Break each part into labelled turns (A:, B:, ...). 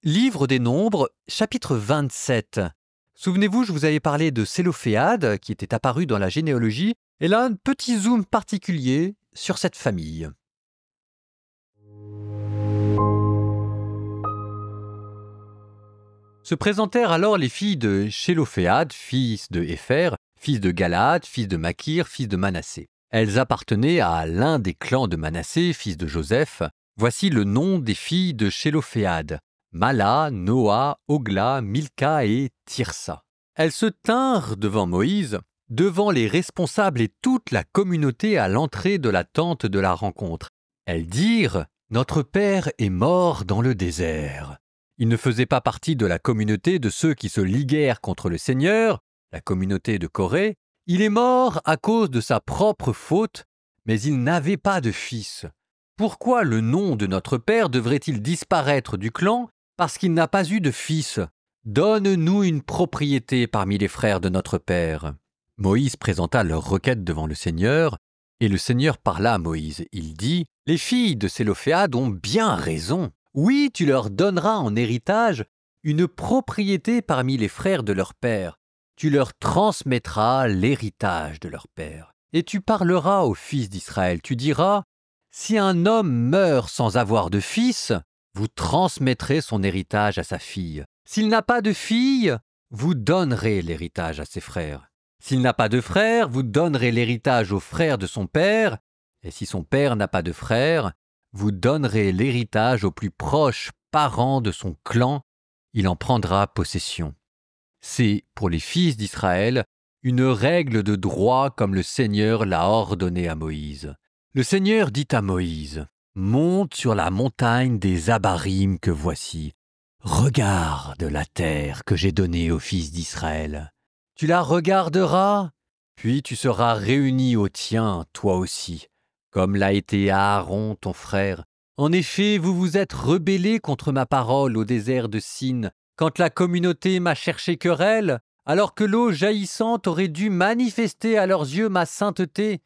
A: Livre des Nombres, chapitre 27. Souvenez-vous, je vous avais parlé de Sélophéad, qui était apparu dans la généalogie, et là, un petit zoom particulier sur cette famille. Se présentèrent alors les filles de Sélophéad, fils de Hépher, fils de Galaad, fils de Makir, fils de Manassé. Elles appartenaient à l'un des clans de Manassé, fils de Joseph. Voici le nom des filles de Sélophéad: Mala, Noa, Ogla, Milka et Tirsa. Elles se tinrent devant Moïse, devant les responsables et toute la communauté à l'entrée de la tente de la rencontre. Elles dirent: « Notre père est mort dans le désert. » Il ne faisait pas partie de la communauté de ceux qui se liguèrent contre le Seigneur, la communauté de Corée. Il est mort à cause de sa propre faute, mais il n'avait pas de fils. Pourquoi le nom de notre père devrait-il disparaître du clan parce qu'il n'a pas eu de fils? Donne-nous une propriété parmi les frères de notre père. Moïse présenta leur requête devant le Seigneur, et le Seigneur parla à Moïse. Il dit: « Les filles de Sélophéad ont bien raison. Oui, tu leur donneras en héritage une propriété parmi les frères de leur père. Tu leur transmettras l'héritage de leur père. Et tu parleras aux fils d'Israël. Tu diras: si un homme meurt sans avoir de fils, vous transmettrez son héritage à sa fille. S'il n'a pas de fille, vous donnerez l'héritage à ses frères. S'il n'a pas de frère, vous donnerez l'héritage aux frères de son père. Et si son père n'a pas de frère, vous donnerez l'héritage aux plus proches parents de son clan. Il en prendra possession. C'est, pour les fils d'Israël, une règle de droit comme le Seigneur l'a ordonné à Moïse. Le Seigneur dit à Moïse: « Monte sur la montagne des Abarim que voici. Regarde la terre que j'ai donnée aux fils d'Israël. Tu la regarderas, puis tu seras réuni au tien, toi aussi, comme l'a été Aaron, ton frère. En effet, vous vous êtes rebellés contre ma parole au désert de Sin, quand la communauté m'a cherché querelle, alors que l'eau jaillissante aurait dû manifester à leurs yeux ma sainteté.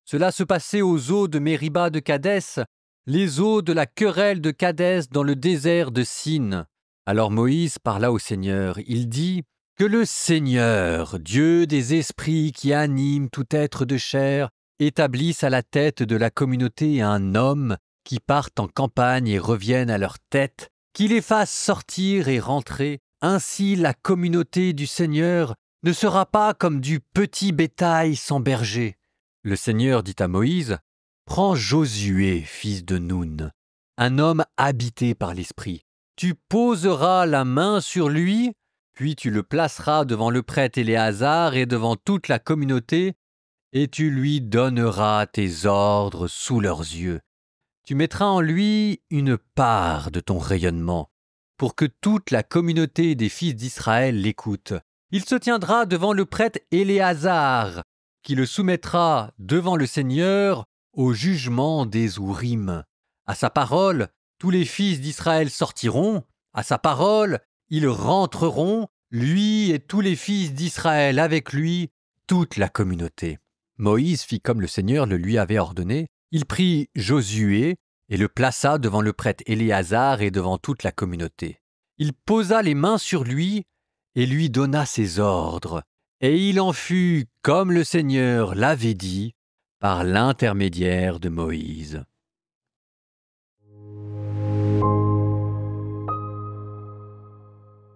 A: Cela se passait aux eaux de Mériba de Kadès, les eaux de la querelle de Kadès dans le désert de Sin. » Alors Moïse parla au Seigneur. Il dit: « Que le Seigneur, Dieu des esprits qui anime tout être de chair, établisse à la tête de la communauté un homme qui parte en campagne et revienne à leur tête, qui les fasse sortir et rentrer. Ainsi la communauté du Seigneur ne sera pas comme du petit bétail sans berger. » Le Seigneur dit à Moïse: « Prends Josué, fils de Nun, un homme habité par l'Esprit. Tu poseras la main sur lui, puis tu le placeras devant le prêtre Éléazar et devant toute la communauté, et tu lui donneras tes ordres sous leurs yeux. Tu mettras en lui une part de ton rayonnement, pour que toute la communauté des fils d'Israël l'écoute. Il se tiendra devant le prêtre Éléazar, qui le soumettra devant le Seigneur au jugement des Ourim. À sa parole, tous les fils d'Israël sortiront, à sa parole, ils rentreront, lui et tous les fils d'Israël avec lui, toute la communauté. » Moïse fit comme le Seigneur le lui avait ordonné. Il prit Josué et le plaça devant le prêtre Éléazar et devant toute la communauté. Il posa les mains sur lui et lui donna ses ordres. Et il en fut comme le Seigneur l'avait dit par l'intermédiaire de Moïse.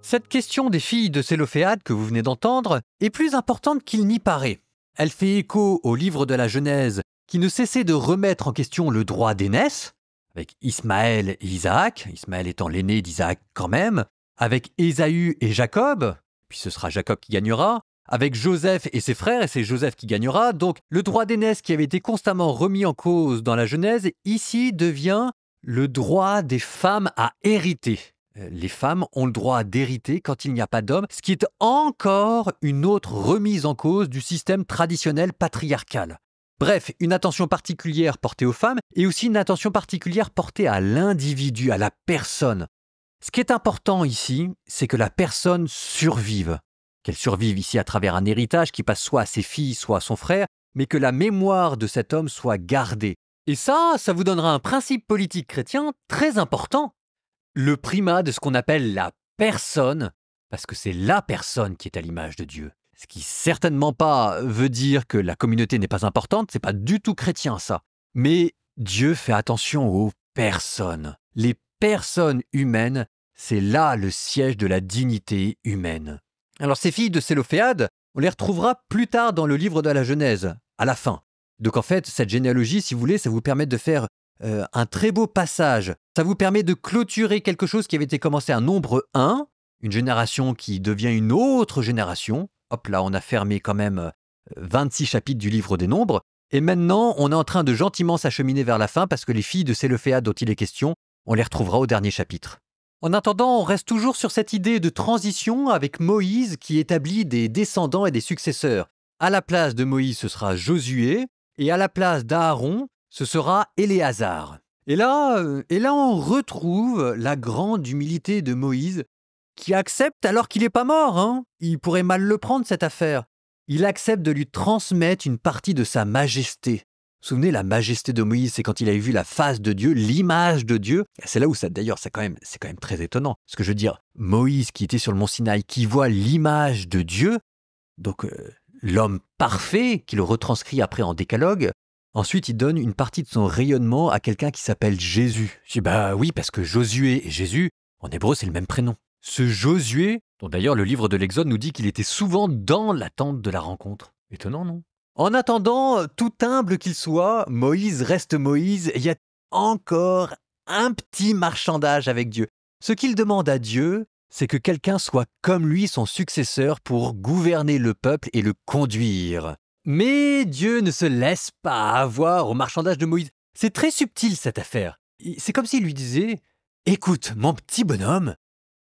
A: Cette question des filles de Sélophéad que vous venez d'entendre est plus importante qu'il n'y paraît. Elle fait écho au livre de la Genèse qui ne cessait de remettre en question le droit d'aînesse, avec Ismaël et Isaac, Ismaël étant l'aîné d'Isaac quand même, avec Ésaü et Jacob, puis ce sera Jacob qui gagnera, avec Joseph et ses frères, et c'est Joseph qui gagnera. Donc le droit d'aînesse qui avait été constamment remis en cause dans la Genèse, ici devient le droit des femmes à hériter. Les femmes ont le droit d'hériter quand il n'y a pas d'homme, ce qui est encore une autre remise en cause du système traditionnel patriarcal. Bref, une attention particulière portée aux femmes et aussi une attention particulière portée à l'individu, à la personne. Ce qui est important ici, c'est que la personne survive. Qu'elle survive ici à travers un héritage qui passe soit à ses filles, soit à son frère, mais que la mémoire de cet homme soit gardée. Et ça vous donnera un principe politique chrétien très important. le primat de ce qu'on appelle la personne, parce que c'est la personne qui est à l'image de Dieu. Ce qui certainement pas veut dire que la communauté n'est pas importante, c'est pas du tout chrétien ça. Mais Dieu fait attention aux personnes. Les personnes humaines, c'est là le siège de la dignité humaine. Alors ces filles de Sélophéad, on les retrouvera plus tard dans le livre de la Genèse, à la fin. Donc en fait, cette généalogie, si vous voulez, ça vous permet de faire un très beau passage. Ça vous permet de clôturer quelque chose qui avait été commencé à nombre 1, une génération qui devient une autre génération. Hop là, on a fermé quand même 26 chapitres du livre des Nombres. Et maintenant, on est en train de gentiment s'acheminer vers la fin parce que les filles de Sélophéad dont il est question, on les retrouvera au dernier chapitre. En attendant, on reste toujours sur cette idée de transition avec Moïse qui établit des descendants et des successeurs. À la place de Moïse, ce sera Josué, et à la place d'Aaron, ce sera Éléazar. Et là, on retrouve la grande humilité de Moïse qui accepte alors qu'il n'est pas mort. Il pourrait mal le prendre, cette affaire. Il accepte de lui transmettre une partie de sa majesté. Vous vous souvenez, la majesté de Moïse, c'est quand il avait vu la face de Dieu, l'image de Dieu. C'est là où d'ailleurs, c'est quand même très étonnant. Parce que je veux dire, Moïse qui était sur le mont Sinaï, qui voit l'image de Dieu, donc l'homme parfait, qui le retranscrit après en décalogue, ensuite il donne une partie de son rayonnement à quelqu'un qui s'appelle Jésus. Je dis bah oui, parce que Josué et Jésus, en hébreu, c'est le même prénom. Ce Josué, dont d'ailleurs le livre de l'Exode nous dit qu'il était souvent dans l'attente de la rencontre. Étonnant, non ? En attendant, tout humble qu'il soit, Moïse reste Moïse, et il y a encore un petit marchandage avec Dieu. Ce qu'il demande à Dieu, c'est que quelqu'un soit comme lui, son successeur, pour gouverner le peuple et le conduire. Mais Dieu ne se laisse pas avoir au marchandage de Moïse. C'est très subtil cette affaire. C'est comme s'il lui disait « Écoute, mon petit bonhomme,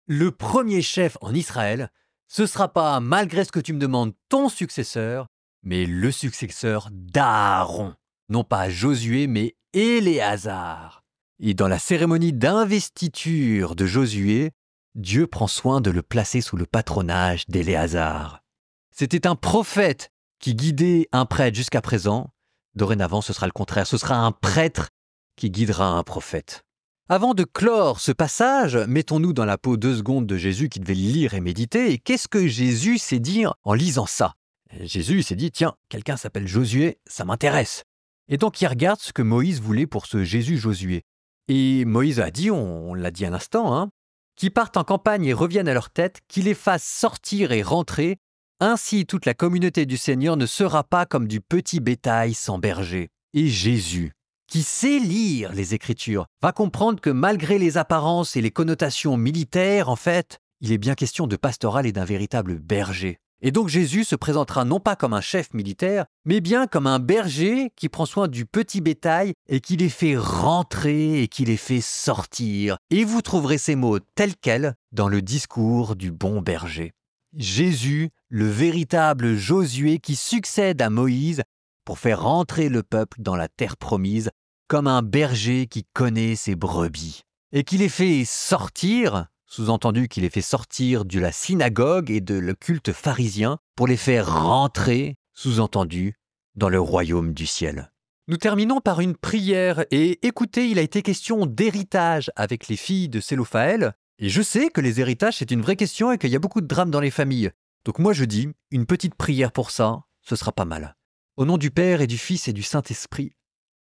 A: le premier chef en Israël, ce ne sera pas, malgré ce que tu me demandes, ton successeur, mais le successeur d'Aaron. Non pas Josué, mais Éléazar. » Et dans la cérémonie d'investiture de Josué, Dieu prend soin de le placer sous le patronage d'Éléazar. C'était un prophète qui guidait un prêtre jusqu'à présent. Dorénavant, ce sera le contraire. Ce sera un prêtre qui guidera un prophète. Avant de clore ce passage, mettons-nous dans la peau 2 secondes de Jésus qui devait lire et méditer. Et qu'est-ce que Jésus sait dire en lisant ça ? Jésus s'est dit, tiens, quelqu'un s'appelle Josué, ça m'intéresse. Et donc il regarde ce que Moïse voulait pour ce Jésus-Josué. Et Moïse a dit, on l'a dit à l'instant, qu'ils partent en campagne et reviennent à leur tête, qu'ils les fassent sortir et rentrer. Ainsi toute la communauté du Seigneur ne sera pas comme du petit bétail sans berger. Et Jésus, qui sait lire les Écritures, va comprendre que malgré les apparences et les connotations militaires, en fait, il est bien question de pastoral et d'un véritable berger. Et donc Jésus se présentera non pas comme un chef militaire, mais bien comme un berger qui prend soin du petit bétail et qui les fait rentrer et qui les fait sortir. Et vous trouverez ces mots tels quels dans le discours du bon berger. Jésus, le véritable Josué qui succède à Moïse pour faire rentrer le peuple dans la terre promise, comme un berger qui connaît ses brebis. Et qui les fait sortir, sous-entendu qu'il les fait sortir de la synagogue et de le culte pharisien, pour les faire rentrer, sous-entendu, dans le royaume du ciel. Nous terminons par une prière, et écoutez, il a été question d'héritage avec les filles de Sélophaël, et je sais que les héritages c'est une vraie question et qu'il y a beaucoup de drames dans les familles. Donc moi je dis, une petite prière pour ça, ce sera pas mal. Au nom du Père et du Fils et du Saint-Esprit.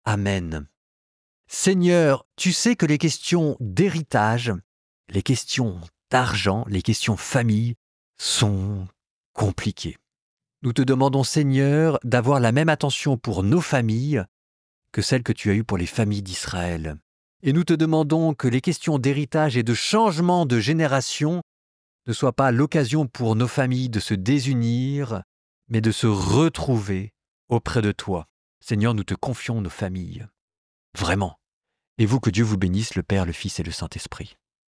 A: Amen. Seigneur, tu sais que les questions d'héritage, les questions d'argent, les questions famille sont compliquées. Nous te demandons, Seigneur, d'avoir la même attention pour nos familles que celle que tu as eue pour les familles d'Israël. Et nous te demandons que les questions d'héritage et de changement de génération ne soient pas l'occasion pour nos familles de se désunir, mais de se retrouver auprès de toi. Seigneur, nous te confions nos familles. Vraiment. Et vous, que Dieu vous bénisse, le Père, le Fils et le Saint-Esprit.